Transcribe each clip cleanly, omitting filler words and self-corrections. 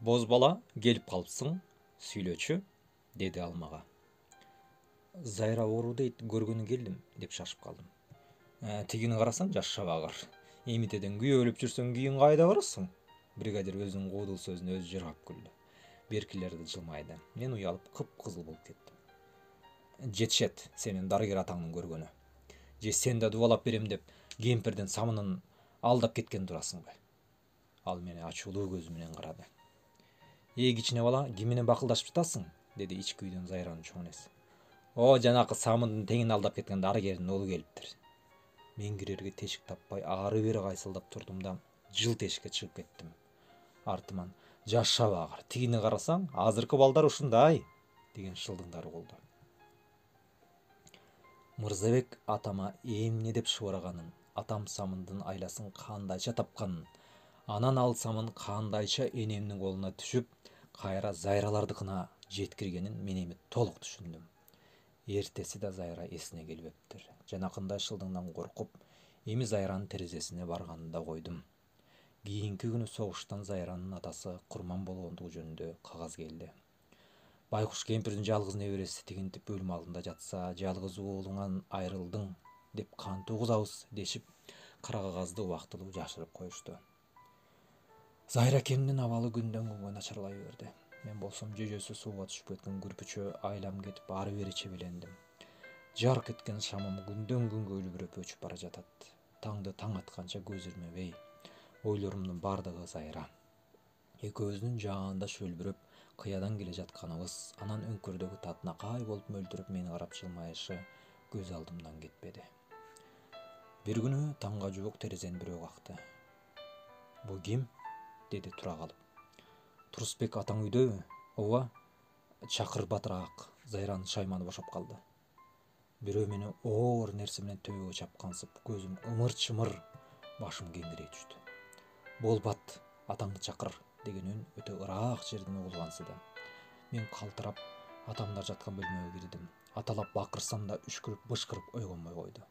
Боз бала, келіп қалыпсың, сүйлөчү, деди ал мага. Зайра оору дейт, көргөнү келдим, деп шашып калдым. Тигини карасаң, жаш шабагыр. Эмитеден күйөөлүп жүрсөң, кийин кайда барасың? Бригадир өзүнүн куудул сөзүнө өзү жыргап күлдү. Беркилерди жылмайды. Мен уялып кыпкызыл болуп кеттим. Жетишет сенин дарыгер атаңдын көргөнү. Же сен да дубалап берем деп кемпирдин самынын алдап кеткен турасыңбы? Ал мени ачуулуу көзү менен карады. Кичине бала, ким менен бакылдашып жатасың? Деди ички үйдөн Зайранын чоң энеси. Жанакы самындын теңин алдап кеткен дарыгердин оолу келиптир. Мен кирерге тешик таппай ары бери кайсылдап турдум да жылт эшикке чыгып кеттим. Артыман жаш шабагыр, тигини карасаң, азыркы балдар ушундай деген шылдыңдар болду. Мырзабек атама эмне деп шыбыраганын, атам самындын айласын кандайча тапканын, анан ал самын кандайча энемдин колуна түшүп, кайра Зайралардыкына жеткиргенин мен эми толук түшүндүм. Эртеси да Зайра эсине келбептир. Жанакындай шылдыңдан коркуп, эми Зайранын терезесине барганды да койдум. Кийинки күнү согуштан Зайранын атасы курман болгондугу жөнүндө кагаз келди. Байкуш кемпирдин жалгыз небереси тигинтип өлүм алдында жатса, жалгыз уулуңан айрылдың деп кантип угузабыз дешип, кара кагазды убактылуу жашырып коюшту. Зайра экемдин абалы күндөн күнгө начарлай берди. Мен болсом жөжөсү сууга түшүп кеткен күрпүчө айлам кетип ары бери чебелендим. Жарк эткен шамым күндөн күнгө үлбүрөп өчүп бара жатат. Таңды таң атканча көз ирмебей, ойлорумдун бардыгы Зайра. Экөөбүздүн жаанда шөлбүрөп кыядан келе жатканыбыз, анан өңкөрдөгү татынакай болуп мөлдүрөп мени карап жылмайышы көз алдымдан кетпеди. Бир күнү таңга жуук терезени бирөө какты. Бу ким? Деди тура калып. Турусбек атаң үйдөбү? Ооба. Чакыр батыраак. Зайранын шайманы бошоп калды. Бирөө мени оор нерсе менен төбөгө чапкансып, көзүм ымыр-чымыр, башым кеңирей түштү. Болбат, атаңды чакыр деген үн өтө ыраак жерден угулгансыды. Мен калтырап, атамдар жаткан бөлмөгө кирдим. Аталап бакырсам да үшкүрүп бышкырып ойгонбой койду.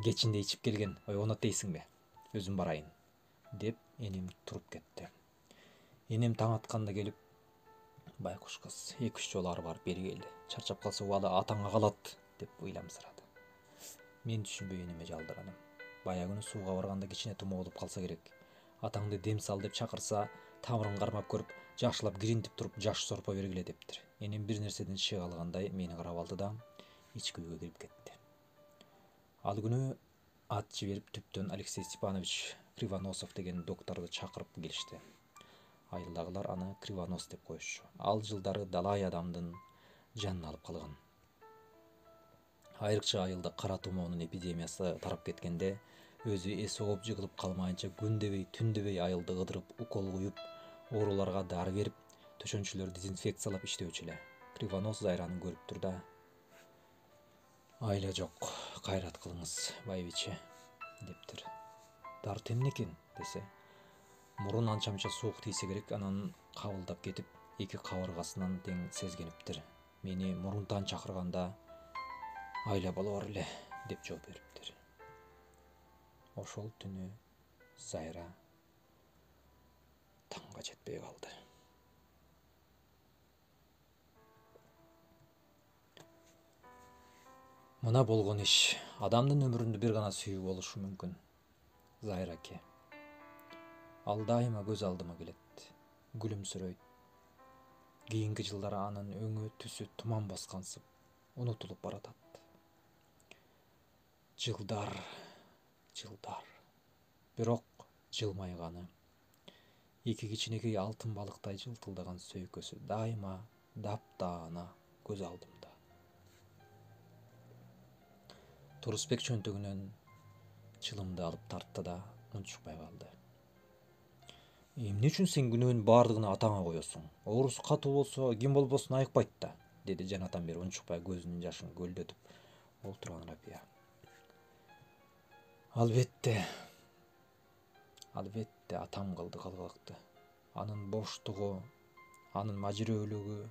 Кечинде ичип келген, ойгонот дейсиңби? Өзүм барайын, деп энем туруп кетти. Энем таң атканда келип, байкуш кыз 2-3 жолу ары барып бери келди. Чарчап калса убалы атаңа калат, деп ыйламсырады. Мен түшүнбөй энеме жалдырадым. Бая күнү сууга барганда кичине тумоо болуп калса керек. Атаңды дем сал деп чакырса, тамырын кармап көрүп, жакшылап киринтип туруп жаш сорпо бергиле дептир. Энем бир нерседен чыга алгандай мени карап алды да ички үйгө кирип кетти. Ал күнү ат жиберип түптөн Алексей Степанович Кривоносов деген докторду чакырып келишти. Айылдагылар аны Кривонос деп коюшчу. Ал жылдары далай адамдын жанын алып калган. Айрыкча айылда кара тумоонун эпидемиясы тарап кеткенде, өзү эс ооп жыгылып калмайынча күндебей, түндебей айылды ыдырып, укол куюп, ооруларга дары берип, төшөнчүлөр дезинфекциялап иштөөчү эле. Кривонос Зайраны көрүптүр да: "Айла жок, кайрат кылыңыз, байбиче", дептир. Дарты эмне экен десе, мурун анча-мынча суук тийсе керек, анан кабылдап кетип, эки кабыргасынан тең сезгениптир. Мени мурунтан чакырганда айла боло бар эле, деп жооп бериптир. Ошол түнү Зайра таңга жетпей калды. Мына болгон иш. Адамдын өмүрүндө бир гана сүйүү болушу мүмкүн. Зайра эке. Ал дайыма көз алдыма келет, күлүмсүрөйт. Кийинки жылдары анын өңү түсү туман баскансып, унутулуп баратат. Жылдар, жылдар. Бирок жылмайганы, эки кичинекей алтын балыктай жылтылдаган сөйкөсү дайыма таптаана көз алдымда. Турусбек чөнтөгүнөн чылымды алып тартты да унчукпай калды. Эмне үчүн сен күнөөнүн бардыгын атаңа коесуң? Оорусу катуу болсо, ким болбосун айыкпайт да, деди жанатан бери унчукпай көзүнүн жашын көлдөтүп олтурган Рапия. Албетте атам кылды калгылыкты. Анын боштугу, анын мажирөлүгү,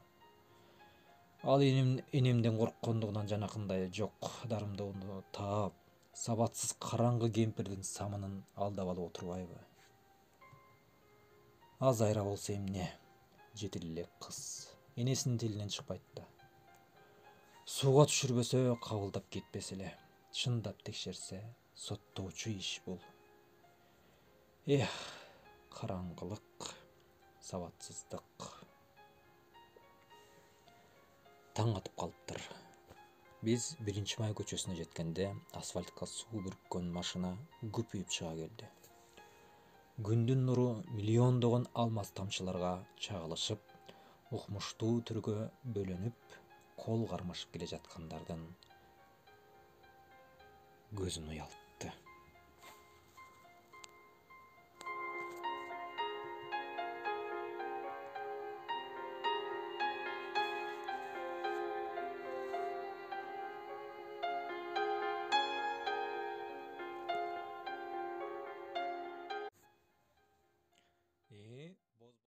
ал энемден корккондугунан жанакындай жок дарымдоону таап, сабатсыз караңгы кемпирдин самынын алдап алып отурбайбы? Азайра болса эмне? Жетил эле кыз энесинин тилинен чыкпайт да. Сууга түшүрбөсө кабылдап кетпесе эле. Чындап текшерсе соттоочу иш бул. Эх, караңгылык, сабатсыздык. Таң атып калыптыр. Биз 1 Май көчөсүнө жеткенде асфальтка суу бүрккөн машина күпүйүп чыга келди. Күндүн нуру миллиондогон алмаз тамчыларга чагылышып, укмуштуу түргө бөлөнүп, кол кармашып келе жаткандардын көзүн уялтты.